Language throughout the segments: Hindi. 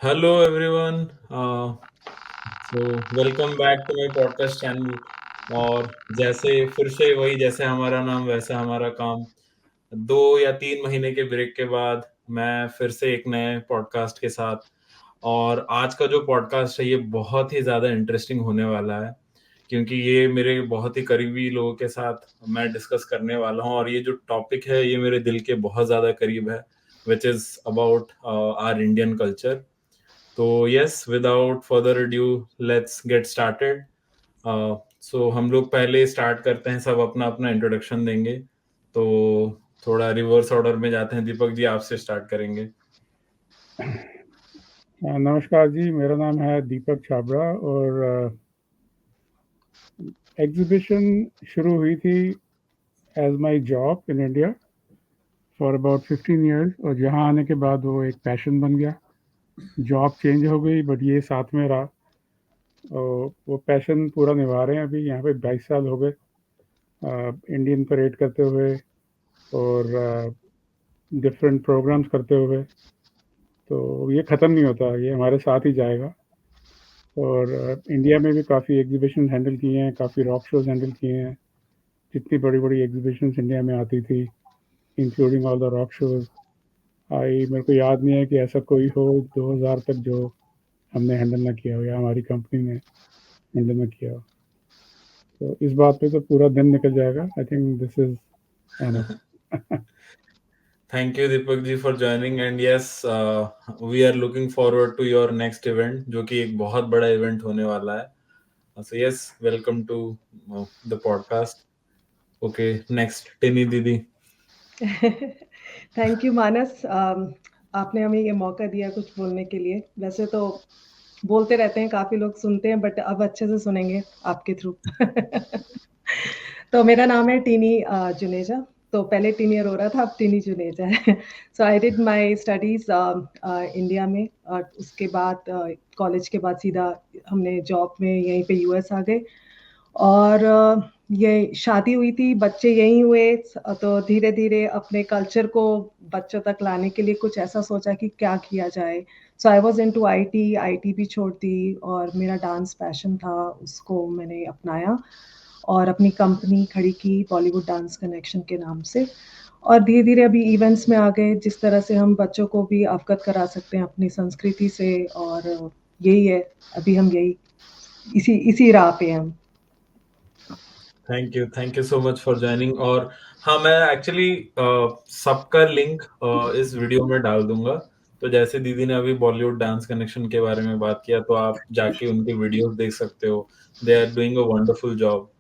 Hello everyone. Welcome back to my podcast channel. और जैसे फिर से वही जैसे हमारा नाम वैसा हमारा काम 2 या 3 महीने के ब्रेक के बाद मैं फिर से एक नए पॉडकास्ट के साथ। और आज का जो पॉडकास्ट है ये बहुत ही ज़्यादा इंटरेस्टिंग होने वाला है क्योंकि ये मेरे बहुत ही करीबी लोगों के साथ मैं डिस्कस करने वाला हूँ और ये जो टॉपिक है ये मेरे दिल के बहुत ज़्यादा करीब है, which is about our Indian culture. तो yes, without further adieu let's get started. So हम लोग पहले स्टार्ट करते हैं, सब अपना अपना इंट्रोडक्शन देंगे। तो थोड़ा रिवर्स ऑर्डर में जाते हैं। दीपक जी आपसे स्टार्ट करेंगे। नमस्कार जी, मेरा नाम है दीपक छाबड़ा और एग्जीबिशन शुरू हुई थी as my job in India for about 15 years और यहाँ आने के बाद वो एक पैशन बन गया। जॉब चेंज हो गई बट ये साथ में रहा और वो पैशन पूरा निभा रहे हैं। अभी यहाँ पे 22 साल हो गए इंडियन परेड करते हुए और डिफरेंट प्रोग्राम्स करते हुए। तो ये ख़त्म नहीं होता, ये हमारे साथ ही जाएगा। और इंडिया में भी काफ़ी एग्जीबिशन हैंडल किए हैं, काफ़ी रॉक शोज हैंडल किए हैं। जितनी बड़ी-बड़ी एग्जीबिशंस इंडिया में आती थी, including all the rock shows, I मेरे को याद नहीं है कि ऐसा कोई हो 2000 तक जो हमने हैंडल ना किया हो या हमारी कंपनी ने हैंडल ना किया हो। तो इस बात पे तो पूरा दिन निकल जाएगा। I think this is enough. Thank you Deepak ji for joining and yes, we are looking forward to your next event जो कि एक बहुत बड़ा इवेंट होने वाला है। So yes, welcome to the podcast. Okay, next Tinni दीदी। Thank you Manas. आपने हमें ये मौका दिया कुछ बोलने के लिए। वैसे तो बोलते रहते हैं, काफ़ी लोग सुनते हैं, बट अब अच्छे से सुनेंगे आपके थ्रू। तो मेरा नाम है टीनी जुनेजा। तो पहले टीनी अरोरा था, अब टीनी जुनेजा है। So I did my studies India में और उसके बाद कॉलेज के बाद सीधा हमने जॉब में यहीं पे यूएस आ गए। और ये शादी हुई थी, बच्चे यहीं हुए। तो धीरे-धीरे अपने कल्चर को बच्चों तक लाने के लिए कुछ ऐसा सोचा कि क्या किया जाए। So I was into IT, IT भी छोड़ दी और मेरा डांस पैशन था, उसको मैंने अपनाया और अपनी कंपनी खड़ी की बॉलीवुड डांस कनेक्शन के नाम से। और धीरे-धीरे अभी इवेंट्स में आ गए, जिस तरह से हम बच्चों को भी अवगत करा सकते हैं अपनी संस्कृति से। और यही है, अभी हम यही इसी राह पे हैं हम। Thank you so much for joining. और हाँ, मैं एक्चुअली सबका लिंक इस वीडियो में डाल दूंगा। तो जैसे दीदी ने अभी बॉलीवुड डांस कनेक्शन के बारे में बात किया तो आप जाके उनके वीडियोस देख सकते हो। They are doing a wonderful job.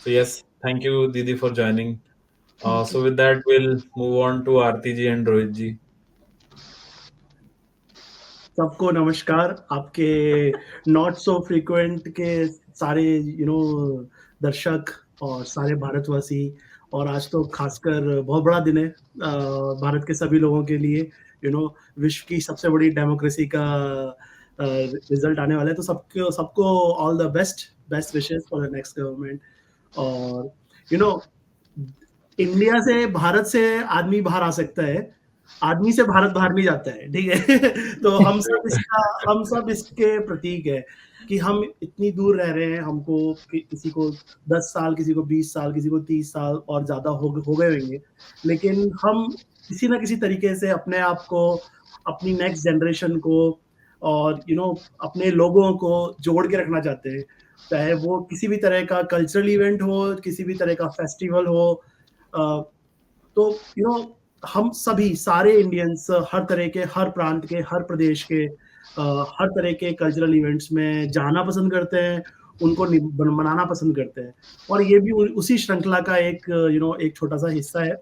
So yes, thank you दीदी for joining. Thank you. So with that will move on to Aarti ji and Rohit ji. सबको नमस्कार। आपके नॉट सो फ्रीक्वेंट के सारे दर्शक और सारे भारतवासी, और आज तो खासकर बहुत बड़ा दिन है भारत के सभी लोगों के लिए। विश्व की सबसे बड़ी डेमोक्रेसी का रिजल्ट आने वाला है, तो सबको सबको all the best best wishes for the next government. और इंडिया से भारत से आदमी बाहर आ सकता है, आदमी से भारत बाहर नहीं जाता है, ठीक है। तो हम सब इसके प्रतीक है कि हम इतनी दूर रह रहे हैं। हमको किसी को 10 साल, किसी को 20 साल, किसी को 30 साल और ज्यादा हो गए होंगे, लेकिन हम किसी ना किसी तरीके से अपने आप को, अपनी नेक्स्ट जनरेशन को और अपने लोगों को जोड़ के रखना चाहते हैं। चाहे वो किसी भी तरह का कल्चरल इवेंट हो, किसी भी तरह का फेस्टिवल हो, तो हम सभी सारे इंडियंस हर तरह के, हर प्रांत के, हर प्रदेश के, हर तरह के कल्चरल इवेंट्स में जाना पसंद करते हैं, उनको मनाना पसंद करते हैं। और ये भी उसी श्रृंखला का एक छोटा सा हिस्सा है।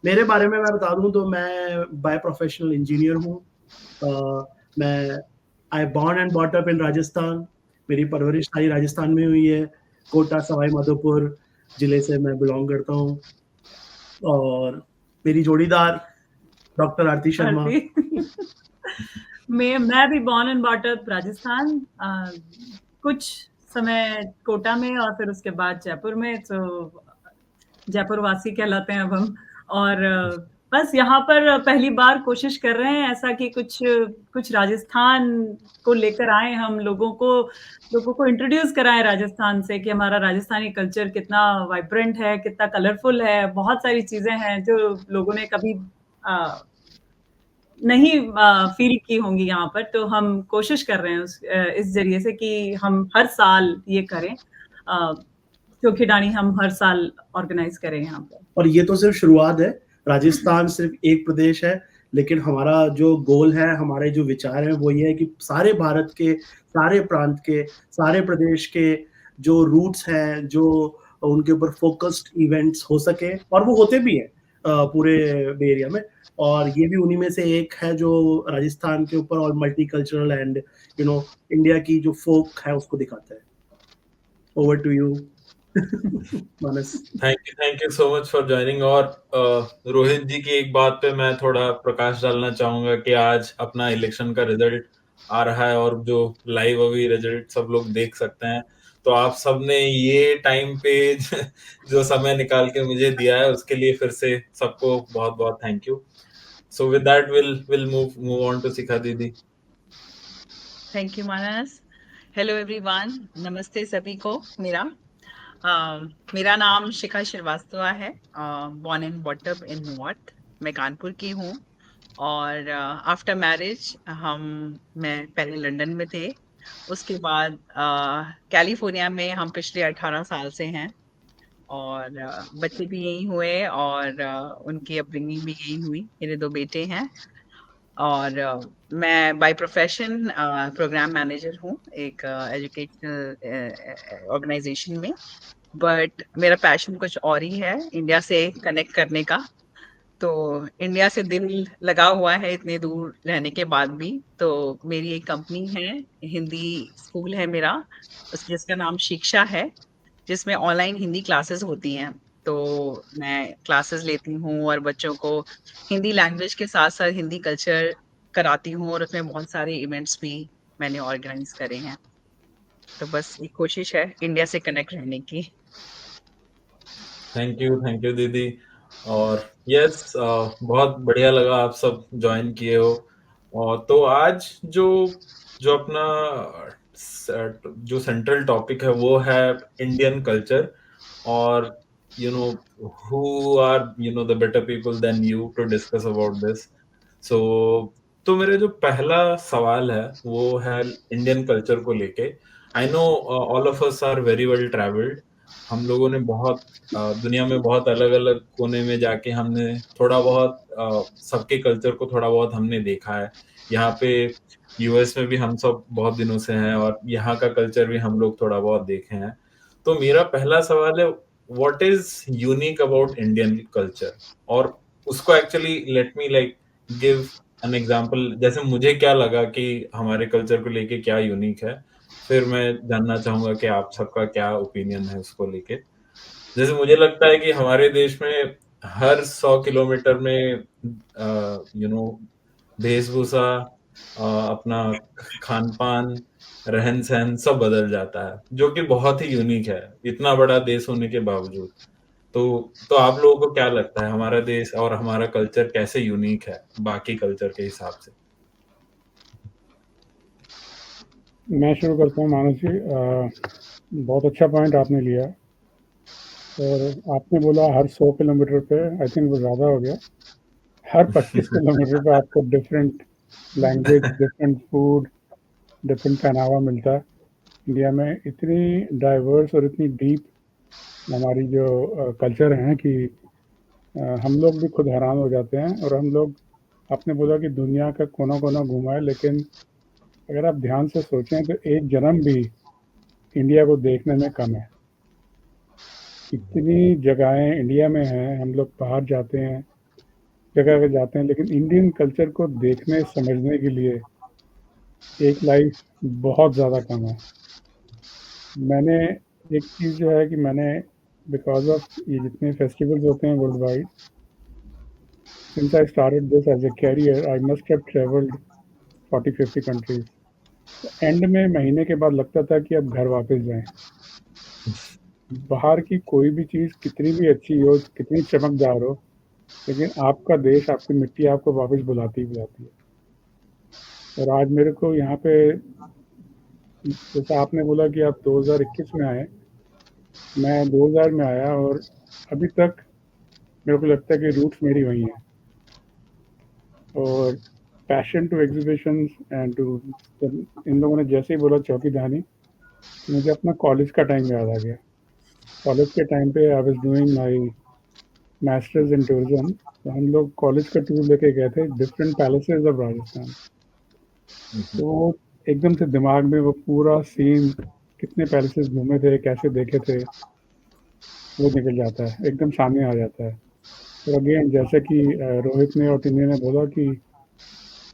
मेरे बारे में मैं बता दूं तो मैं बाय प्रोफेशनल इंजीनियर हूँ। मैं I born and bot up in Rajasthan. मेरी परवरिश सारी राजस्थान में हुई है। कोटा सवाई माधोपुर जिले से मैं बिलोंग करता हूँ। और मेरी जोड़ीदार डॉक्टर आरती शर्मा। मैं भी born and bot up Rajasthan, कुछ समय कोटा में और फिर उसके बाद जयपुर में। तो जयपुर वासी कहलाते हैं अब हम। और बस यहाँ पर पहली बार कोशिश कर रहे हैं ऐसा कि कुछ राजस्थान को लेकर आए, हम लोगों को इंट्रोड्यूस कराएं राजस्थान से कि हमारा राजस्थानी कल्चर कितना वाइब्रेंट है, कितना कलरफुल है। बहुत सारी चीजें हैं जो लोगों ने कभी नहीं फील की होंगी यहाँ पर। तो हम कोशिश कर रहे हैं इस जरिए से कि हम हर साल ये करें, चोखीदानी हम हर साल ऑर्गेनाइज करें यहाँ पर। और ये तो सिर्फ शुरुआत है, राजस्थान सिर्फ एक प्रदेश है, लेकिन हमारा जो गोल है, हमारे जो विचार हैं वो ये है कि सारे भारत के, सारे प्रांत के, सारे प्रदेश के जो रूट्स हैं, जो उनके ऊपर फोकस्ड इवेंट्स हो सके, और वो होते भी हैं पूरे बे एरिया में। और ये भी उन्हीं में से एक है जो राजस्थान के ऊपर और मल्टीकल्चरल एंड इंडिया की जो फोक है उसको दिखाता है। Over to you Manas. Thank you so much for joining. और रोहित जी की एक बात पे मैं थोड़ा प्रकाश डालना चाहूंगा कि आज अपना इलेक्शन का रिजल्ट आ रहा है और जो लाइव अभी रिजल्ट सब लोग देख सकते हैं, तो आप सबने ये टाइम पे जो समय निकाल के मुझे दिया है उसके लिए फिर से सबको बहुत बहुत thank you. So with that will move on to Shikha दीदी। Thank you Manas. Hello everyone, नमस्ते सभी को। मेरा नाम शिखा श्रीवास्तव है। Born and bot up in north, मैं कानपुर की हूँ। और आफ्टर मैरिज मैं पहले लंदन में थे, उसके बाद कैलिफोर्निया में हम पिछले 18 साल से हैं। और बच्चे भी यहीं हुए और उनकी अपब्रिंगिंग भी यहीं हुई। मेरे 2 बेटे हैं और मैं बाय प्रोफेशन प्रोग्राम मैनेजर हूँ एक एजुकेशनल ऑर्गेनाइजेशन में। बट मेरा पैशन कुछ और ही है, इंडिया से कनेक्ट करने का। तो इंडिया से दिल लगा हुआ है इतने दूर रहने के बाद भी। तो मेरी एक कंपनी है, हिंदी स्कूल है मेरा, जिसका नाम शिक्षा है, जिसमें ऑनलाइन हिंदी क्लासेस होती हैं। तो मैं क्लासेस लेती हूँ और बच्चों को हिंदी लैंग्वेज के साथ साथ हिंदी कल्चर कराती हूँ, और उसमें बहुत सारे इवेंट्स भी मैंने ऑर्गेनाइज करे हैं। तो बस एक कोशिश है इंडिया से कनेक्ट रहने की। थैंक यू दीदी। और यस, बहुत बढ़िया लगा आप सब ज्वाइन किए हो। और तो आज जो अपना जो सेंट्रल टॉपिक है वो है इंडियन कल्चर। और who are the better people than you to discuss about this. तो मेरा जो पहला सवाल है वो है इंडियन कल्चर को लेके। I know all of us are very well travelled. हम लोगों ने बहुत दुनिया में बहुत अलग अलग कोने में जाके हमने थोड़ा बहुत सबके कल्चर को थोड़ा बहुत हमने देखा है। यहाँ पे यूएस में भी हम सब बहुत दिनों से हैं और यहाँ का कल्चर भी हम लोग थोड़ा बहुत देखे हैं। तो मेरा पहला सवाल है, what is unique about Indian culture? और उसको actually let me give an example, जैसे मुझे क्या लगा कि हमारे कल्चर को लेके क्या यूनिक है, फिर मैं जानना चाहूंगा कि आप सबका क्या ओपिनियन है उसको लेके। जैसे मुझे लगता है कि हमारे देश में हर 100 किलोमीटर में वेशभूषा, अपना खान पान, रहन सहन सब बदल जाता है, जो कि बहुत ही यूनिक है इतना बड़ा देश होने के बावजूद। तो आप लोगों को क्या लगता है हमारा देश और हमारा कल्चर कैसे यूनिक है बाकी कल्चर के हिसाब से? मैं शुरू करता हूँ मानस जी। बहुत अच्छा पॉइंट आपने लिया। और आपने बोला हर 100 किलोमीटर पे, आई थिंक वो ज़्यादा हो गया, हर 25 किलोमीटर पे आपको different language, different food, different पहनावा मिलता है। इंडिया में इतनी डाइवर्स और इतनी डीप हमारी जो कल्चर है कि हम लोग भी खुद हैरान हो जाते हैं। और हम लोग, आपने बोला कि दुनिया का कोना कोना घूमा है, लेकिन अगर आप ध्यान से सोचें तो एक जन्म भी इंडिया को देखने में कम है। इतनी जगहें इंडिया में हैं, हम लोग बाहर जाते हैं, जगह पे जाते हैं, लेकिन इंडियन कल्चर को देखने समझने के लिए एक लाइफ बहुत ज़्यादा कम है। मैंने एक चीज़ जो है कि मैंने बिकॉज ऑफ ये जितने फेस्टिवल्स होते हैं world wide, since I started this as a career, I must have travelled 40-50 countries. And में महीने के बाद लगता था कि अब घर वापस जाएं। बाहर की कोई भी चीज़ कितनी भी अच्छी हो, कितनी चमकदार हो, लेकिन आपका देश, आपकी मिट्टी आपको वापस बुलाती है। और आज मेरे को यहाँ पे, जैसा आपने बोला कि आप 2021 में आए, मैं 2000 में आया और अभी तक मेरे को लगता है कि रूट्स मेरी वही हैं। और passion to exhibitions and to, इन लोगों ने जैसे ही बोला चौकीदानी, तो मुझे अपना कॉलेज का टाइम याद आ गया। कॉलेज के टाइम पे I was doing my masters in tourism, तो हम लोग कॉलेज का टूर लेके गए थे डिफरेंट पैलेसेस ऑफ राजस्थान। तो वो एकदम से दिमाग में वो पूरा सीन, कितने पैलेसेस घूमे थे, कैसे देखे थे, वो निकल जाता है, एकदम सामने आ जाता है। और अगेन जैसे कि रोहित ने और टिन्नी ने बोला कि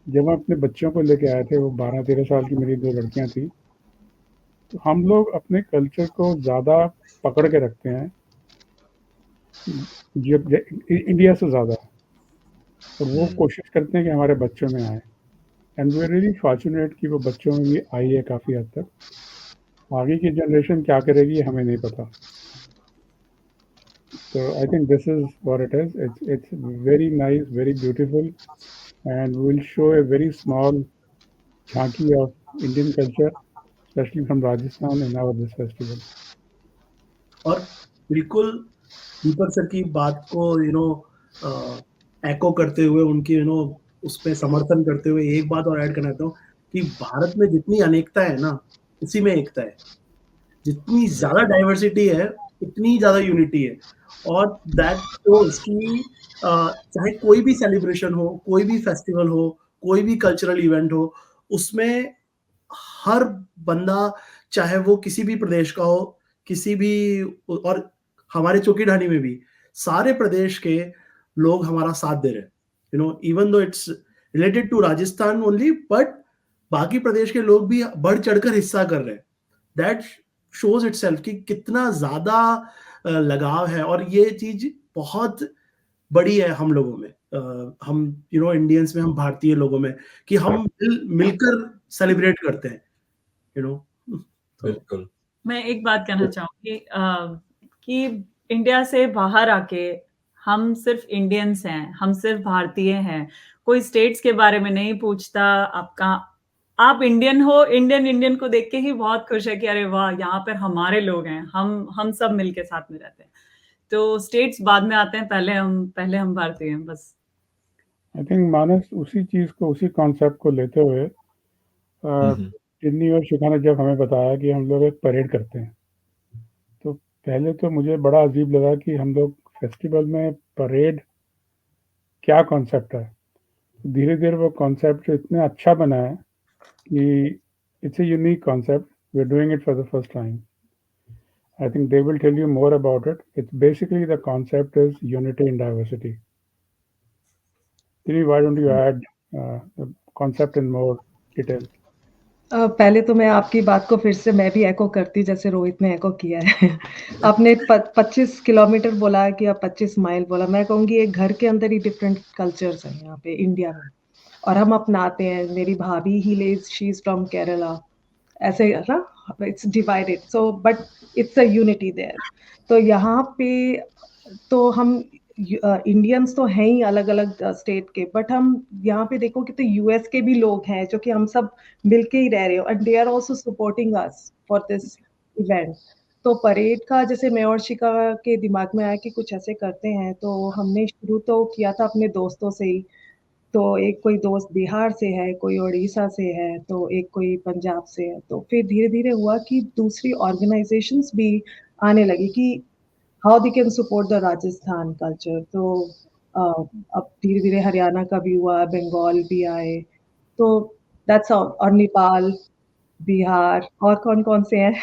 जब हम अपने बच्चों को लेके आए थे, वो 12-13 साल की मेरी 2 लड़कियां थी, तो हम लोग अपने कल्चर को ज़्यादा पकड़ के रखते हैं इंडिया से ज़्यादा, और वो कोशिश करते हैं कि हमारे बच्चों में आए। And we are really fortunate कि वो बच्चों में भी आई है काफ़ी हद तक। आगे की जनरेशन क्या करेगी हमें नहीं पता। So I think this is what it is. It's very nice, very beautiful, and we'll show a very small jhanki of Indian culture, especially from Rajasthan, in our this festival. और बिल्कुल दीपक सर की बात को एको करते हुए, उनकी उस पे समर्थन करते हुए एक बात और ऐड करना चाहता हूँ कि भारत में जितनी अनेकता है ना, उसी में एकता है। जितनी ज़्यादा डाइवर्सिटी है, उतनी ज़्यादा यूनिटी है। और दैट शोज कि चाहे कोई भी सेलिब्रेशन हो, कोई भी फेस्टिवल हो, कोई भी कल्चरल इवेंट हो, उसमें हर बंदा, चाहे वो किसी भी प्रदेश का हो, किसी भी, और हमारे चौकीढानी में भी सारे प्रदेश के लोग हमारा साथ दे रहे हैं। Even though it's related to Rajasthan only, but बाकी प्रदेश के लोग भी बढ़ चढ़कर हिस्सा कर रहे हैं। दैट शोज इटसेल्फ कि कितना ज्यादा लगाव है। और ये चीज बहुत बड़ी है हम लोगों में, हम इंडियंस में, हम भारतीय लोगों में, कि हम मिलकर सेलिब्रेट करते हैं। बिल्कुल। मैं एक बात कहना चाहूंगी कि इंडिया से बाहर आके हम सिर्फ इंडियंस हैं, हम सिर्फ भारतीय हैं, कोई स्टेट्स के बारे में नहीं पूछता। आप इंडियन हो, इंडियन को देख के ही बहुत खुश है कि अरे वाह, यहाँ पर हमारे लोग हैं, हम सब मिलके साथ में रहते हैं। तो स्टेट्स बाद में आते हैं, पहले हम भारतीय हैं बस। आई थिंक मानस उसी चीज़ को, उसी कॉन्सेप्ट को लेते हुए टिन्नी और शिखा ने जब हमें बताया कि हम लोग एक परेड करते हैं, तो पहले तो मुझे बड़ा अजीब लगा कि हम लोग फेस्टिवल में परेड, क्या कॉन्सेप्ट है। धीरे धीरे वो कॉन्सेप्ट इतना अच्छा बना है कि it's a unique concept. We're doing it for the first time. I think they will tell you more about it. It's basically, the concept is unity in diversity. Tini, why don't you add the concept in more detail? पहले तो मैं आपकी बात को फिर से मैं भी एको करती, जैसे रोहित ने एको किया है। आपने 25 किलोमीटर बोला कि आप 25 माइल बोला, मैं कहूँगी एक घर के अंदर ही डिफरेंट कल्चर्स हैं यहाँ पे इंडिया में, और हम अपनाते हैं। मेरी भाभी ही lives, she is from Kerala, ऐसे ना, it's divided, so but it's a unity there. तो यहाँ पे तो हम इंडियंस तो हैं ही अलग अलग स्टेट के, बट हम यहाँ पे देखो कि तो यूएस के भी लोग हैं जो कि हम सब मिलके ही रह रहे हो, and they are also supporting us for this event. तो परेड का जैसे मैं और शिका के दिमाग में आया कि कुछ ऐसे करते हैं, तो हमने शुरू तो किया था अपने दोस्तों से ही। तो एक कोई दोस्त बिहार से है, कोई उड़ीसा से है, तो एक कोई पंजाब से है। तो फिर धीरे धीरे हुआ कि दूसरी ऑर्गेनाइजेशंस भी आने लगी कि how they can support the Rajasthan culture. तो अब धीरे धीरे हरियाणा का भी हुआ, बंगाल भी आए, तो दैट्स और नेपाल, बिहार, और कौन कौन से हैं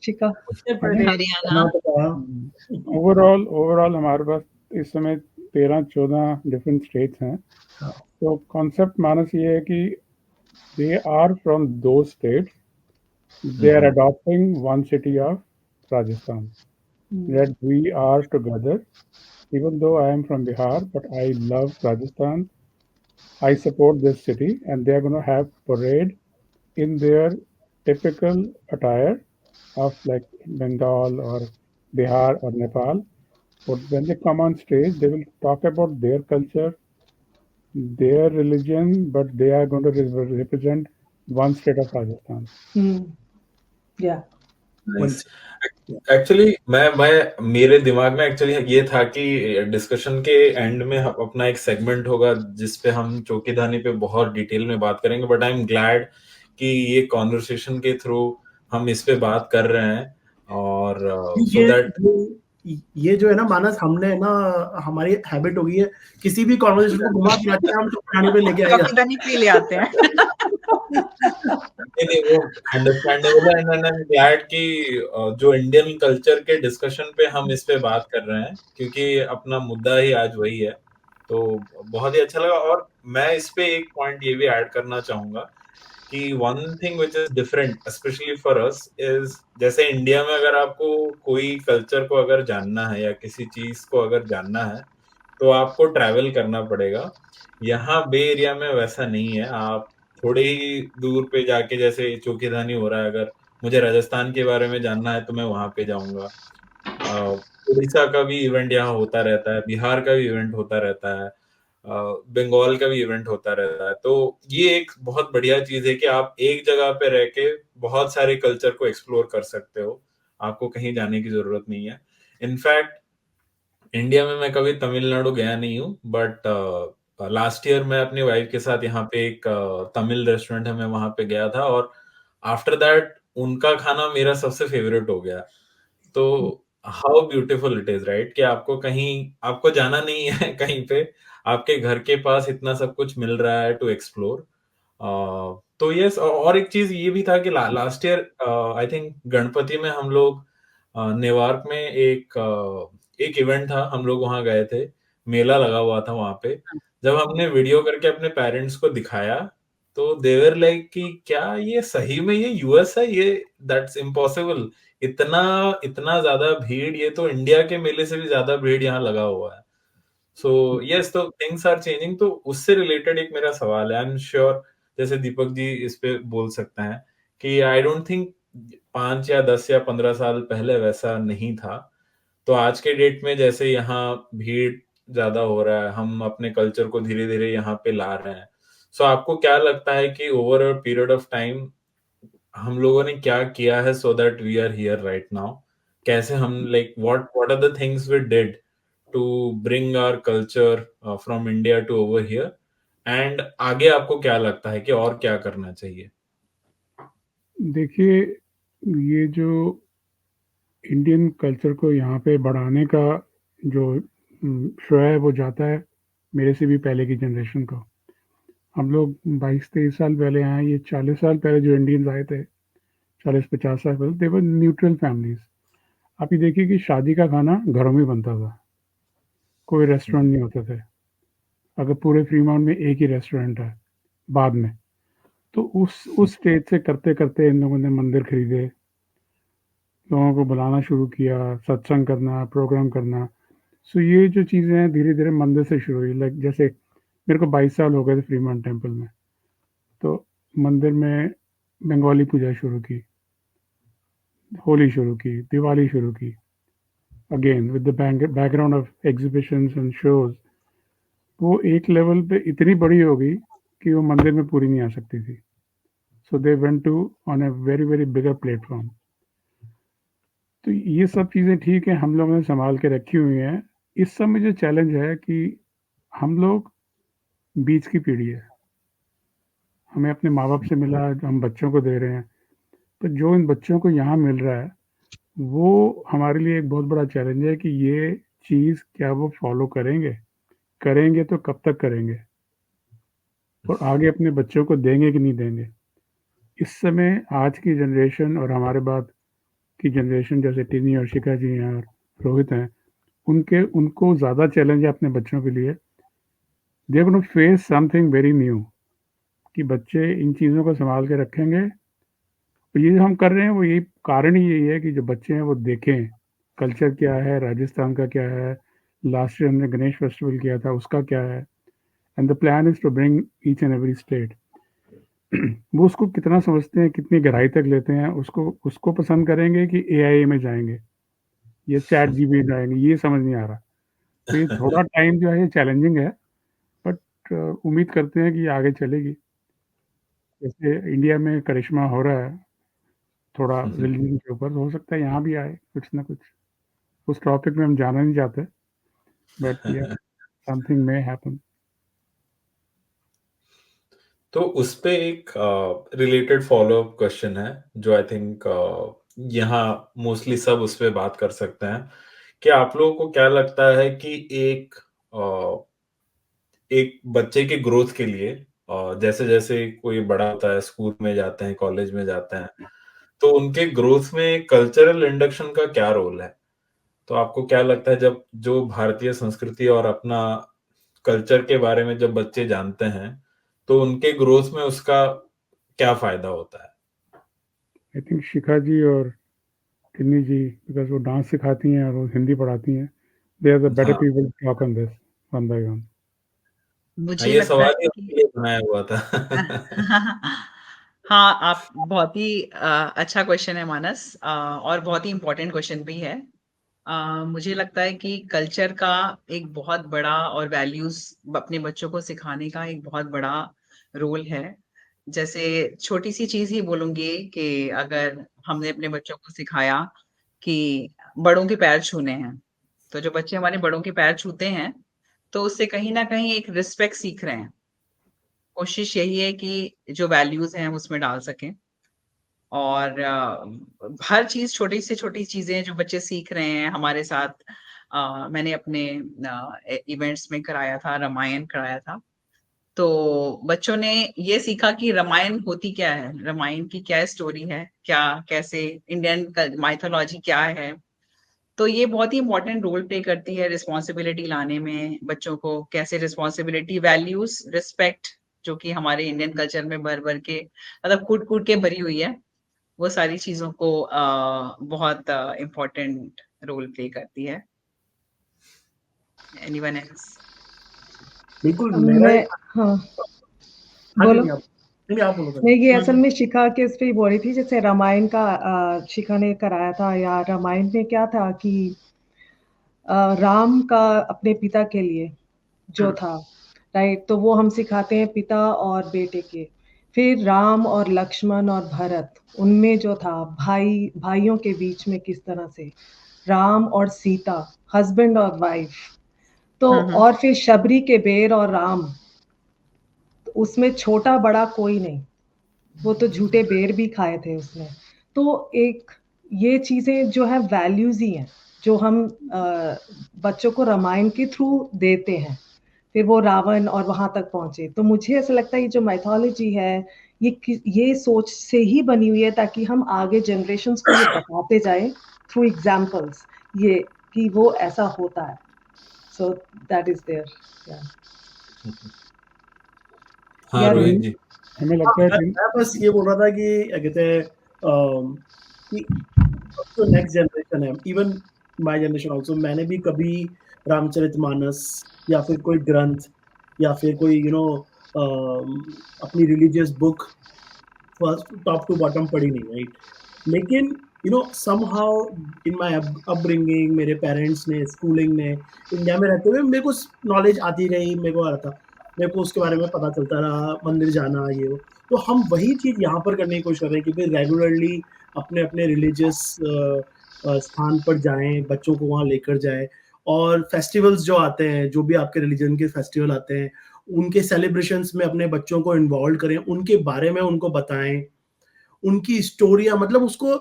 शिका? उत्तर प्रदेश, हरियाणा। ओवरऑल हमारे पास इस समय 13-14 डिफरेंट स्टेट्स हैं। तो कॉन्सेप्ट मानस ये है कि they are from those states, they are adopting one city of Rajasthan, that we are together. Even though I am from Bihar, but I love Rajasthan, I support this city, and they are going to have parade in their typical attire of like Bengal or Bihar or Nepal. But when they come on stage, they will talk about their culture, their religion, but they are going to represent one state of Rajasthan. Yeah. Nice. Yeah. Actually मैं मेरे दिमाग में एक्चुअली ये था कि डिस्कशन के एंड में अपना एक सेगमेंट होगा जिस पे हम चौकीदानी पे बहुत डिटेल में बात करेंगे, बट आई एम ग्लैड कि ये कॉन्वर्सेशन के थ्रू हम इस पे बात कर रहे हैं, और सो दैट ये जो है ना मानस, हमने ना हमारी हैबिट हो गई है किसी भी कॉन्वर्सेशन को घुमा फिरा के हम चौकीदानी पे लेके आएगा। चौकीदानी पे ले आते हैं। नहीं वो अंडरस्टैंडेबल है, एंड आई एम ग्लैड कि जो इंडियन कल्चर के डिस्कशन पे हम इस पे बात कर रहे हैं, क्योंकि अपना मुद्दा ही आज वही है। तो बहुत ही अच्छा लगा। और मैं इस पे एक पॉइंट ये भी ऐड करना चाहूंगा कि one thing which is different specially for us is, जैसे इंडिया में अगर आपको कोई कल्चर को अगर जानना है या किसी चीज को अगर जानना है तो आपको ट्रैवल करना पड़ेगा। यहाँ बे एरिया में वैसा नहीं है। आप थोड़े ही दूर पे जाके, जैसे चौकीदानी हो रहा है, अगर मुझे राजस्थान के बारे में जानना है तो मैं वहां पे जाऊंगा। उड़ीसा का भी इवेंट यहाँ होता रहता है, बिहार का भी इवेंट होता रहता है, बंगाल का भी इवेंट होता रहता है। तो ये एक बहुत बढ़िया चीज है कि आप एक जगह पे रह के बहुत सारे कल्चर को एक्सप्लोर कर सकते हो, आपको कहीं जाने की जरूरत नहीं है। इनफैक्ट इंडिया में मैं कभी तमिलनाडु गया नहीं हूँ, बट लास्ट ईयर मैं अपनी वाइफ के साथ यहाँ पे एक तमिल रेस्टोरेंट है, मैं वहां पे गया था, और आफ्टर दैट उनका खाना मेरा सबसे फेवरेट हो गया। तो how beautiful it is, right, कि आपको कहीं, आपको जाना नहीं है कहीं पे, आपके घर के पास इतना सब कुछ मिल रहा है टू एक्सप्लोर। तो यस, और एक चीज ये भी था कि last year I think Ganpati में हम लोग नेवार्क में एक इवेंट था, हम लोग वहां गए थे, मेला लगा हुआ था वहां पे। जब हमने वीडियो करके अपने पेरेंट्स को दिखाया तो देवर लाइक कि क्या ये सही में ये यूएस है, ये दैट्स इम्पॉसिबल, इतना इतना ज्यादा भीड़, ये तो इंडिया के मेले से भी ज्यादा भीड़ यहाँ लगा हुआ है। सो यस, तो थिंग्स आर चेंजिंग। तो उससे रिलेटेड एक मेरा सवाल है, आई एम श्योर जैसे दीपक जी इस पे बोल सकते हैं कि आई डोंट थिंक 5 या 10 या 15 साल पहले वैसा नहीं था। तो आज के डेट में जैसे यहाँ भीड़ ज्यादा हो रहा है, हम अपने कल्चर को धीरे धीरे यहाँ पे ला रहे हैं। सो आपको क्या लगता है कि over a period of time हम लोगों ने क्या किया है so that we are here right now? कैसे हम, like what are the things we did to bring our culture from India to over here, and आगे आपको क्या लगता है कि और क्या करना चाहिए? देखिए, ये जो इंडियन कल्चर को यहाँ पे बढ़ाने का जो श्रेय है वो जाता है मेरे से भी पहले की जनरेशन को। हम लोग 22-23 साल पहले आए, ये 40 साल पहले जो इंडियंस आए थे, 40-50 साल पहले, दे वर न्यूट्रल फैमिलीज। आप ये देखिए कि शादी का खाना घरों में बनता था, कोई रेस्टोरेंट नहीं होते थे। अगर पूरे फ्रीमाउंट में एक ही रेस्टोरेंट है बाद में, तो उस स्टेज से करते करते इन लोगों ने मंदिर खरीदे, लोगों को बुलाना शुरू किया, सत्संग करना, प्रोग्राम करना। सो ये जो चीज़ें हैं धीरे धीरे मंदिर से शुरू हुई। लाइक जैसे मेरे को 22 साल हो गए थे फ्रीमाउंट टेम्पल में, तो मंदिर में बंगाली पूजा शुरू की, होली शुरू की, दिवाली शुरू की, again with the background of exhibitions and shows. वो एक लेवल पे इतनी बड़ी हो गई कि वो मंदिर में पूरी नहीं आ सकती थी। So they went to on a very very bigger platform. तो ये सब चीज़ें ठीक है, हम लोगों ने संभाल के रखी हुई हैं। इस समय जो चैलेंज है कि हम लोग बीच की पीढ़ी है, हमें अपने माँ बाप से मिला, हम बच्चों को दे रहे हैं, तो जो इन बच्चों को यहाँ मिल रहा है वो हमारे लिए एक बहुत बड़ा चैलेंज है कि ये चीज़ क्या वो फॉलो करेंगे, करेंगे तो कब तक करेंगे, और आगे अपने बच्चों को देंगे कि नहीं देंगे। इस समय आज की जनरेशन और हमारे बाद की जनरेशन, जैसे टिनी और शिखा जी हैं और रोहित हैं, उनको ज़्यादा चैलेंज है अपने बच्चों के लिए। They gonna face something very new, कि बच्चे इन चीज़ों को संभाल के रखेंगे। तो ये जो हम कर रहे हैं वो यही कारण ही यही है कि जो बच्चे हैं वो देखें कल्चर क्या है, राजस्थान का क्या है, लास्ट ईयर हमने गणेश फेस्टिवल किया था उसका क्या है, and the plan is to bring each and every state. वो उसको कितना समझते हैं, कितनी गहराई तक लेते हैं, उसको पसंद करेंगे कि एआईए में जाएंगे। ये चैट जीपीटी आएंगे, ये समझ नहीं आ रहा। तो ये थोड़ा टाइम जो है ये चैलेंजिंग है, बट उम्मीद करते हैं कि ये आगे चलेगी। जैसे इंडिया में करिश्मा हो रहा है थोड़ा रिलीजन के ऊपर, तो हो सकता है यहाँ भी आए कुछ ना कुछ। उस टॉपिक में हम जाना नहीं चाहते, बट या समथिंग मे हैपन। तो उस पे एक रिलेटेड फॉलोअप क्वेश्चन है जो आई थिंक यहाँ मोस्टली सब उस पे बात कर सकते हैं कि आप लोगों को क्या लगता है कि एक बच्चे के ग्रोथ के लिए जैसे जैसे कोई बड़ा होता है, स्कूल में जाते हैं, कॉलेज में जाते हैं, तो उनके ग्रोथ में कल्चरल इंडक्शन का क्या रोल है? तो आपको क्या लगता है जब जो भारतीय संस्कृति और अपना कल्चर के बारे में जब बच्चे जानते हैं, तो उनके ग्रोथ में उसका क्या फायदा होता है? आई थिंक शिखा जी और टिन्नी जी, बिकॉज वो डांस सिखाती हैं और वो हिंदी पढ़ाती हैं, दे आर द बेटर हाँ। People to talk on this one by one. मुझे ये लगता सवाल ही है आपके कि लिए बनाया हुआ था। हाँ, आप बहुत ही अच्छा क्वेश्चन है मानस, और बहुत ही इम्पोर्टेंट क्वेश्चन भी है। मुझे लगता है कि कल्चर का एक बहुत बड़ा और वैल्यूज अपने बच्चों को सिखाने का एक बहुत बड़ा रोल है। जैसे छोटी सी चीज ही बोलूंगी कि अगर हमने अपने बच्चों को सिखाया कि बड़ों के पैर छूने हैं, तो जो बच्चे हमारे बड़ों के पैर छूते हैं, तो उससे कहीं ना कहीं एक रिस्पेक्ट सीख रहे हैं। कोशिश यही है कि जो वैल्यूज हैं हम उसमें डाल सकें, और हर चीज, छोटी से छोटी चीजें जो बच्चे सीख रहे हैं हमारे साथ। मैंने अपने इवेंट्स में कराया था, रामायण कराया था, तो बच्चों ने ये सीखा कि रामायण होती क्या है, रामायण की क्या स्टोरी है, क्या कैसे इंडियन माइथोलॉजी क्या है। तो ये बहुत ही इंपॉर्टेंट रोल प्ले करती है रिस्पॉन्सिबिलिटी लाने में बच्चों को, कैसे रिस्पॉन्सिबिलिटी, वैल्यूज, रिस्पेक्ट, जो कि हमारे इंडियन कल्चर में भर भर के, मतलब कूट कूट के भरी हुई है, वो सारी चीजों को बहुत इम्पोर्टेंट रोल प्ले करती है। Anyone else? बिल्कुल मेरा मैं एक हाँ हाँ बोलो। नहीं आप नहीं आप बोलो नहीं, ये असल में शिखा के इस पे ही बोल रही थी, जैसे रामायण का शिखा ने कराया था, या रामायण में क्या था कि राम का अपने पिता के लिए जो था, राइट, तो वो हम सिखाते हैं पिता और बेटे के। फिर राम और लक्ष्मण और भरत, उनमें जो था भाई भाइयों के बीच में किस तरह से, राम और सीता, हस्बैंड और वाइफ, तो और फिर शबरी के बेर और राम, तो उसमें छोटा बड़ा कोई नहीं, वो तो झूठे बेर भी खाए थे उसने। तो एक ये चीजें जो है वैल्यूज ही हैं जो हम बच्चों को रामायण के थ्रू देते हैं। फिर वो रावण और वहां तक पहुंचे, तो मुझे ऐसा लगता है ये जो माइथोलॉजी है ये सोच से ही बनी हुई है, ताकि हम आगे जनरेशन्स को ये बताते जाए थ्रू एग्जाम्पल्स, ये कि वो ऐसा होता है। So that is there. हाँ, यार रोहित जी। हमें लगता है मैं बस ये बोल रहा था कि क्या कहते हैं कि जो नेक्स्ट जनरेशन है, इवन माय जनरेशन आल्सो, मैंने भी कभी रामचरितमानस या फिर कोई ग्रंथ या फिर कोई अपनी religious book first top to bottom पढ़ी नहीं, राइट। लेकिन समहाउ इन माय अपब्रिंगिंग, मेरे पेरेंट्स ने, स्कूलिंग ने, इंडिया में रहते हुए मेरे को नॉलेज आती रही, मेरे को आ रहा था, मेरे को उसके बारे में पता चलता रहा, मंदिर जाना ये वो। तो हम वही चीज यहाँ पर करने की कोशिश कर रहे हैं कि भाई रेगुलरली अपने अपने रिलीजियस स्थान पर जाएं, बच्चों को वहाँ लेकर जाए, और फेस्टिवल्स जो आते हैं, जो भी आपके रिलीजन के फेस्टिवल आते हैं, उनके सेलिब्रेशंस में अपने बच्चों को इन्वॉल्व करें, उनके बारे में उनको बताएं, उनकी स्टोरियां, मतलब उसको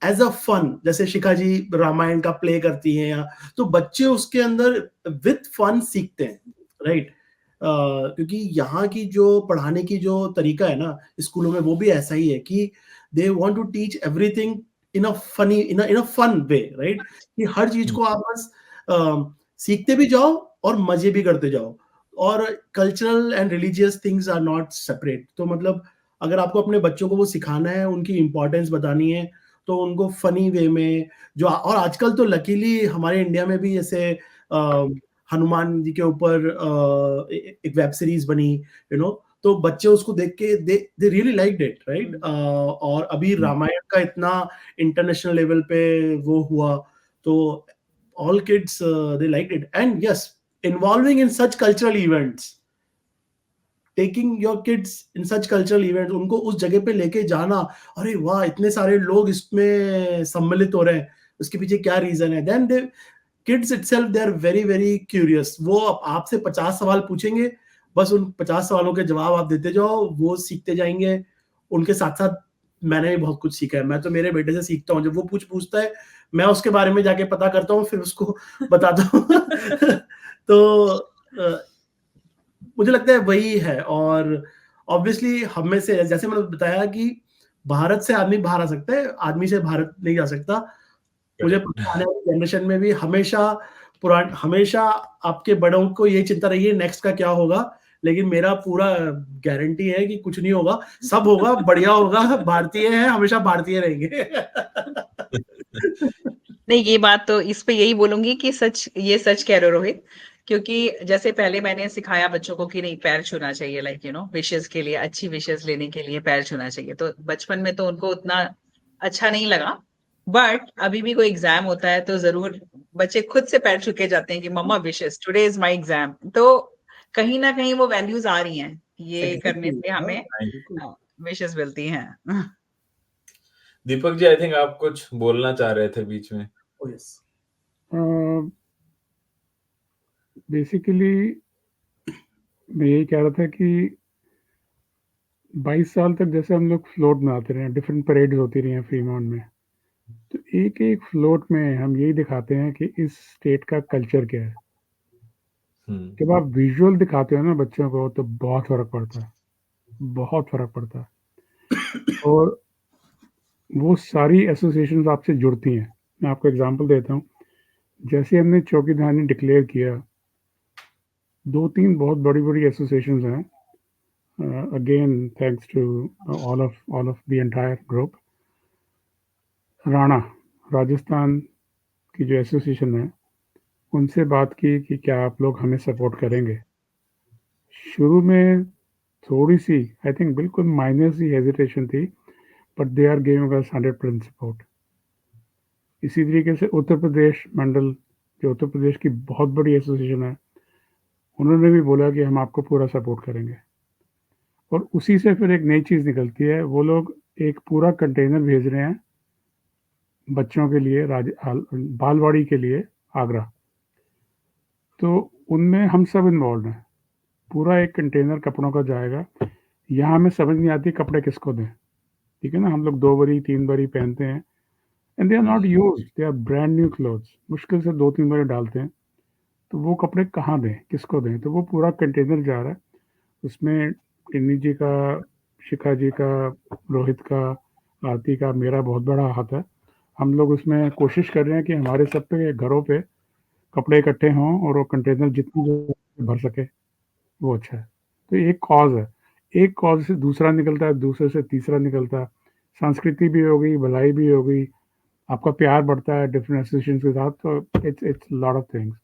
एज अ फन, जैसे शिखा जी रामायण का प्ले करती हैं, या तो बच्चे उसके अंदर विथ फन सीखते हैं, राइट। क्योंकि यहाँ की जो पढ़ाने की जो तरीका है ना स्कूलों में, वो भी ऐसा ही है कि they want to teach everything in a funny, in a fun way, right, कि हर चीज को आप बस सीखते भी जाओ और मजे भी करते जाओ, और cultural and religious things are not separate. तो मतलब अगर आपको अपने बच्चों को वो सिखाना है, उनकी इंपॉर्टेंस बतानी है, तो उनको फनी वे में जो, और आजकल तो लकीली हमारे इंडिया में भी जैसे हनुमान जी के ऊपर एक वेब सीरीज बनी, तो बच्चे उसको देख के they really liked it, right. और अभी रामायण का इतना इंटरनेशनल लेवल पे वो हुआ, तो all kids they liked it. And yes, involving in such cultural events, taking your kids in such cultural events, उनको उस जगह पे लेके जाना, अरे वाह इतने सारे लोग इसमें सम्मिलित हो रहे हैं, उसके पीछे क्या रीजन है, then the kids itself they are very very curious. वो आपसे 50 सवाल पूछेंगे, बस उन 50 सवालों के जवाब आप देते जाओ, वो सीखते जाएंगे। उनके साथ साथ मैंने भी बहुत कुछ सीखा है, मैं तो मेरे बेटे से सीखता हूँ, जब वो पूछता है मैं उसके बारे में जाके पता करता हूँ, फिर उसको बताता हूँ। तो मुझे लगता है वही है। और ऑब्वियसली हम में से, जैसे मैंने बताया कि भारत से आदमी बाहर आ सकता है, आदमी से भारत नहीं जा सकता। मुझे पता आने वाली जनरेशन में भी हमेशा आपके बड़ों को ये चिंता रही है नेक्स्ट का क्या होगा, लेकिन मेरा पूरा गारंटी है कि कुछ नहीं होगा, सब होगा, बढ़िया होगा, भारतीय है, हमेशा भारतीय रहेंगे। नहीं, ये बात तो इस पे यही बोलूंगी कि ये सच कह रहे हो रोहित, क्योंकि जैसे पहले मैंने सिखाया बच्चों को कि नहीं पैर छूना चाहिए, लाइक विशेष के लिए, अच्छी विशेष लेने के लिए पैर छूना चाहिए, तो बचपन में तो उनको उतना अच्छा नहीं लगा, बट अभी भी कोई एग्जाम होता है तो जरूर बच्चे खुद से पैर छू के जाते हैं कि मम्मा विशेष, टुडे इज माय एग्जाम। तो कहीं ना कहीं वो वैल्यूज आ रही हैं, ये करने से हमें विशेष मिलती हैं। दीपक जी, आई थिंक आप कुछ बोलना चाह रहे थे बीच में। बेसिकली मैं यही कह रहा था कि 22 साल तक जैसे हम लोग फ्लोट बनाते रहे, डिफरेंट परेड्स होती रही हैं फ्रीमॉन्ट में, तो एक एक फ्लोट में हम यही दिखाते हैं कि इस स्टेट का कल्चर क्या है। जब आप विजुअल दिखाते हो ना बच्चों को, तो बहुत फर्क पड़ता है, बहुत फर्क पड़ता है। और वो सारी एसोसिएशंस आपसे जुड़ती हैं। मैं आपको एग्जांपल देता हूँ, जैसे हमने चौकीधानी डिक्लेयर किया, 2-3 बहुत बड़ी बड़ी एसोसिएशंस हैं, again thanks to all of the entire group. Rana Rajasthan की जो एसोसिएशन है, उनसे बात की कि क्या आप लोग हमें सपोर्ट करेंगे। शुरू में थोड़ी सी, आई थिंक बिल्कुल माइनर सी हेजिटेशन थी, but they are giving us 100% support. इसी तरीके से उत्तर प्रदेश मंडल, जो उत्तर प्रदेश की बहुत बड़ी एसोसिएशन है, उन्होंने भी बोला कि हम आपको पूरा सपोर्ट करेंगे। और उसी से फिर एक नई चीज़ निकलती है, वो लोग एक पूरा कंटेनर भेज रहे हैं बच्चों के लिए, बालवाड़ी के लिए आगरा। तो उनमें हम सब इन्वॉल्व हैं, पूरा एक कंटेनर कपड़ों का जाएगा। यहाँ हमें समझ नहीं आती कपड़े किसको दें, ठीक है ना, हम लोग 2 बारी 3 बारी पहनते हैं, and they are not used, they are brand new clothes, मुश्किल से 2-3 बारी डालते हैं, तो वो कपड़े कहाँ दें, किसको दें। तो वो पूरा कंटेनर जा रहा है, उसमें टिन्नी जी का, शिखा जी का, रोहित का, आरती का, मेरा बहुत बड़ा हाथ है। हम लोग उसमें कोशिश कर रहे हैं कि हमारे सब पे घरों पे कपड़े इकट्ठे हों और वो कंटेनर जितनी भर सके वो अच्छा है। तो एक कॉज है, एक कॉज से दूसरा निकलता है, दूसरे से तीसरा निकलता है, संस्कृति भी हो गई, भलाई भी हो गई, आपका प्यार बढ़ता है डिफरेंट एसोसिएशंस के साथ। तो it's lot of things.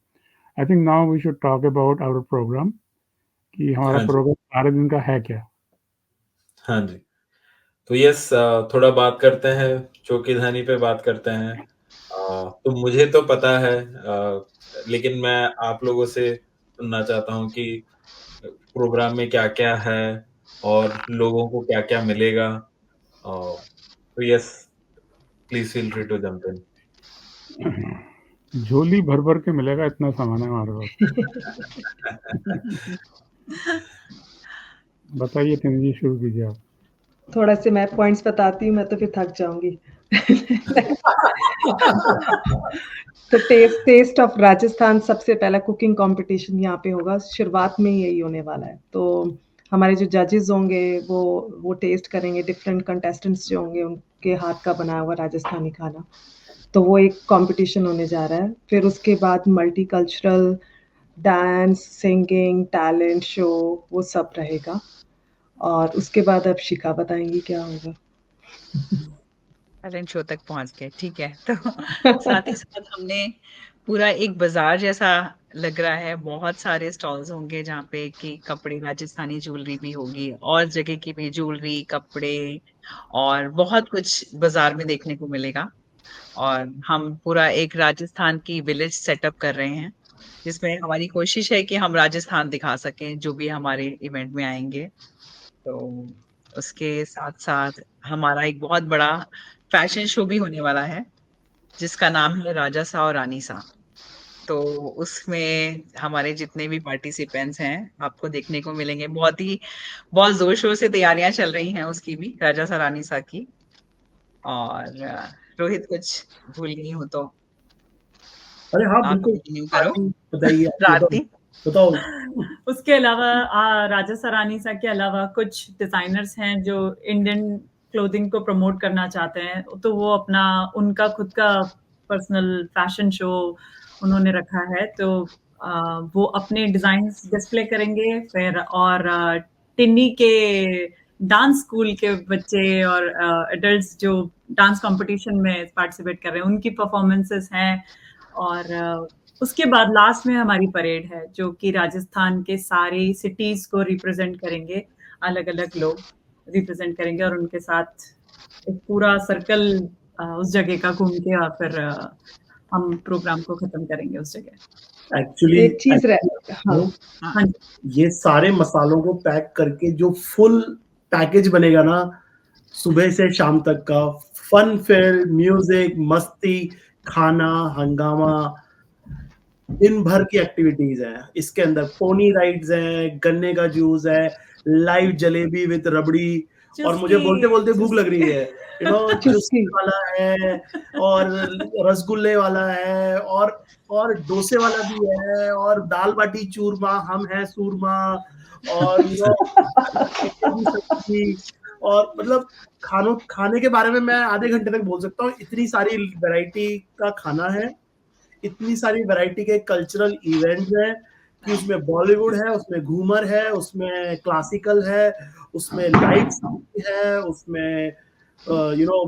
I think now we should talk about our programme, कि हमारा प्रोग्राम 4 दिन का है क्या। हाँ जी, तो यस, थोड़ा बात करते हैं, चौकीधानी पे बात करते हैं। तो मुझे तो पता है, लेकिन मैं आप लोगों से सुनना चाहता हूँ कि प्रोग्राम में क्या-क्या है और लोगों को क्या-क्या मिलेगा। तो yes, please feel free to jump in. झोली भर भर के मिलेगा, इतना सामान है हमारे पास। बताइए टिन्नी जी, शुरू कीजिए आप। थोड़ा से मैं पॉइंट्स बताती हूँ, मैं तो फिर थक जाऊंगी। तो टेस्ट ऑफ राजस्थान, सबसे पहला कुकिंग कंपटीशन यहाँ पे होगा, शुरुआत में यही होने वाला है। तो हमारे जो जजेस होंगे वो टेस्ट करेंगे, डिफरेंट कंटेस्टेंट्स जो होंगे उनके हाथ का बनाया हुआ राजस्थानी खाना। तो वो एक कंपटीशन होने जा रहा है। फिर उसके बाद multi cultural dance, singing, talent show, वो सब रहेगा। और उसके बाद अब शिखा बताएंगी क्या होगा। टैलेंट शो तक पहुंच गए, ठीक है। तो साथ ही साथ हमने पूरा एक बाजार जैसा लग रहा है, बहुत सारे स्टॉल्स होंगे जहाँ पे कि कपड़े, राजस्थानी ज्वेलरी भी होगी और जगह की भी ज्वेलरी, कपड़े और बहुत कुछ बाजार में देखने को मिलेगा। और हम पूरा एक राजस्थान की विलेज सेटअप कर रहे हैं, जिसमें हमारी कोशिश है कि हम राजस्थान दिखा सकें जो भी हमारे इवेंट में आएंगे। तो उसके साथ साथ हमारा एक बहुत बड़ा फैशन शो भी होने वाला है, जिसका नाम है राजा सा और रानी सा। तो उसमें हमारे जितने भी पार्टिसिपेंट्स हैं आपको देखने को मिलेंगे। बहुत जोर शोर से तैयारियां चल रही हैं उसकी भी, राजा सा रानी सा की। और रोहित कुछ भूल गई हूँ तो अरे हाँ आप बिल्कुल, कंटिन्यू करो। आरती बताइए, आप राती बताओ। उसके अलावा राजा सरानीसा के अलावा कुछ डिजाइनर्स हैं जो इंडियन क्लोथिंग को प्रमोट करना चाहते हैं, तो वो अपना उनका खुद का पर्सनल फैशन शो उन्होंने रखा है। तो वो अपने डिजाइन्स डिस्प्ले करेंगे फिर, और टिन्नी के डांस स्कूल के बच्चे और एडल्ट्स जो डांस कंपटीशन में पार्टिसिपेट कर रहे हैं उनकी परफॉर्मेंसेस हैं। और उसके बाद लास्ट में हमारी परेड है जो कि राजस्थान के सारे सिटीज को रिप्रेजेंट करेंगे, अलग अलग लोग रिप्रेजेंट करेंगे और उनके साथ एक पूरा सर्कल उस जगह का घूम के और फिर हम प्रोग्राम को खत्म करेंगे उस जगह। एक्चुअली एक चीज हाँ हाँ जी, ये सारे मसालों को पैक करके जो फुल पैकेज बनेगा ना, सुबह से शाम तक का फन फेयर, म्यूजिक, मस्ती, खाना, हंगामा, दिन भर की एक्टिविटीज है इसके अंदर। पोनी राइड्स है, गन्ने का जूस है, लाइव जलेबी विद रबड़ी, और मुझे बोलते बोलते भूख लग रही है, यू नो, चुस्की वाला है और रसगुल्ले वाला है और डोसे वाला भी है और दाल बाटी चूरमा, हम है सूरमा, और यू नो सब्जी, और मतलब खाने के बारे में मैं आधे घंटे तक बोल सकता हूँ। इतनी सारी वैरायटी का खाना है, इतनी सारी वैरायटी के कल्चरल इवेंट्स हैं कि उसमें बॉलीवुड है, उसमें घूमर है, उसमें क्लासिकल है, उसमें लाइट्स है, उसमें यू नो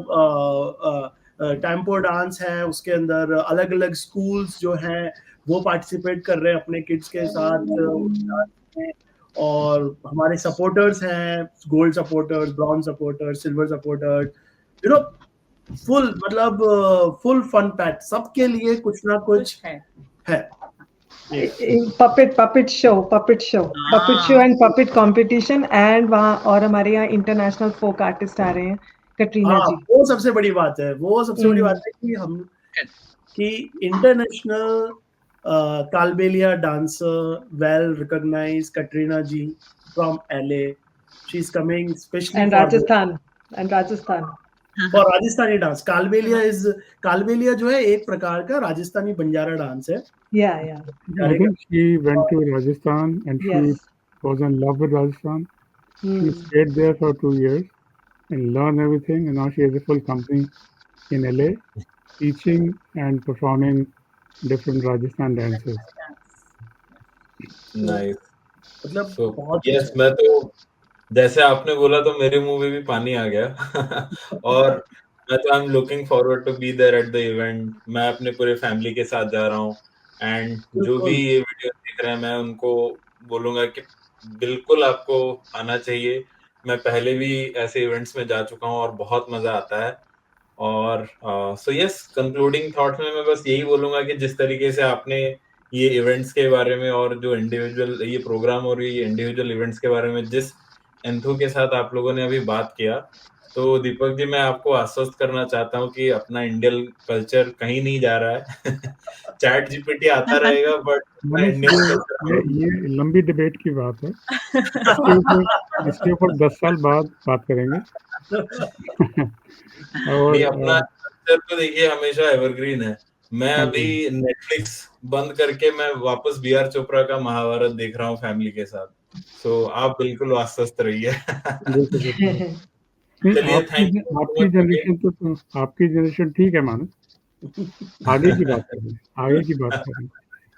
टेम्पो डांस है, उसके अंदर अलग अलग स्कूल्स जो हैं वो पार्टिसिपेट कर रहे हैं अपने किड्स के साथ, और हमारे सपोर्टर्स हैं, gold supporters, bronze supporters, silver supporters, you know, full मतलब फुल फन पैक, सबके लिए कुछ ना कुछ है। Puppet show and puppet competition, and वहाँ और हमारे यहाँ इंटरनेशनल फोक आर्टिस्ट आ रहे हैं, कटरीना जी। वो सबसे बड़ी बात है, कि हम कि international Kalbelia dancer, well recognised Katrina ji from LA, she is coming specially and Rajasthan for Rajasthani dance. Kalbelia जो है एक प्रकार का राजस्थानी बंजारा डांस है। I think she went to Rajasthan and she was in love with Rajasthan. She stayed there for 2 years and learned everything, and now she has a full company in LA teaching and performing different Rajasthan dances. Nice. मतलब तो बहुत यस, मैं तो जैसे आपने बोला तो मेरे मुंह में भी पानी आ गया और मैं तो I am looking forward to be there at the event. मैं अपने पूरे फैमिली के साथ जा रहा हूँ एंड जो भी ये वीडियो देख रहे हैं मैं उनको बोलूंगा कि बिल्कुल आपको आना चाहिए। मैं पहले भी ऐसे इवेंट्स में जा चुका हूँ और बहुत मजा आता है। और सो यस, कंक्लूडिंग थॉट्स में मैं बस यही बोलूंगा कि जिस तरीके से आपने ये इवेंट्स के बारे में और जो इंडिविजुअल ये प्रोग्राम और ये इंडिविजुअल इवेंट्स के बारे में जिस एंथू के साथ आप लोगों ने अभी बात किया, तो दीपक जी मैं आपको आश्वस्त करना चाहता हूँ कि अपना इंडियन कल्चर कहीं नहीं जा रहा है चैट जीपीटी आता रहेगा बट ये लंबी डिबेट की बात है, इसके ऊपर 10 साल बाद बात करेंगे। और अपना कल्चर तो देखिए हमेशा एवरग्रीन है। मैं अभी नेटफ्लिक्स बंद करके मैं वापस बीआर चोपड़ा का महाभारत देख रहा हूँ फैमिली के साथ। सो आप बिल्कुल आश्वस्त रहिए। चलिए, थैंक यू। आपकी जनरेशन ठीक है मानो, आगे की बात करें।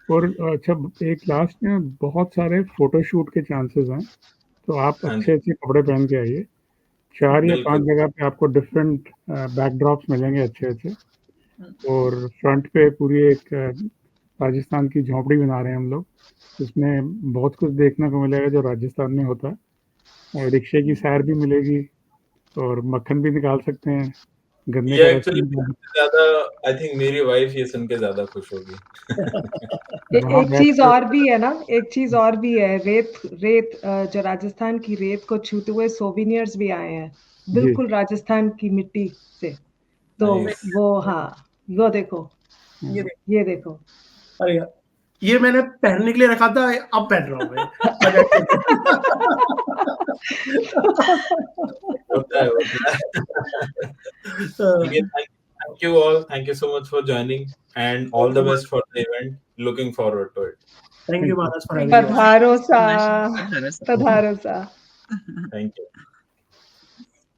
और अच्छा, एक लास्ट में बहुत सारे फोटोशूट के चांसेस हैं, तो आप अच्छे कपड़े पहन के आइए। 4 या 5 जगह पे आपको डिफरेंट बैकड्रॉप्स मिलेंगे अच्छे, और फ्रंट पे पूरी एक राजस्थान की झोंपड़ी बना रहे हैं हम लोग, इसमें बहुत कुछ देखने को मिलेगा जो राजस्थान में होता है। रिक्शे की सैर भी मिलेगी और मक्खन भी निकाल सकते हैं गन्ने ये का रस एक्चुअली पी जाना। ज्यादा आई थिंक मेरी वाइफ ये सुन के ज्यादा खुश होगी। वहाँ एक बैठ चीज के और भी है ना, एक चीज और भी है, रेत जो राजस्थान की रेत को छूते हुए सोविनियर्स भी आए हैं, जी बिल्कुल राजस्थान की मिट्टी से। तो Nice. वो हाँ, वो देखो, ये देख, ये देखो। अरे यार, ये मैंने पहनने के लिए रखा था, अब पहन रहा हूँ मैं। होता है, होता है। ठीक है, thank you all. Thank you so much for joining and all the best for the event. Looking forward to it. Thank you Manas for Thank having you. अस। पधारो सा, Thank you so much. पधारो सा। Thank you.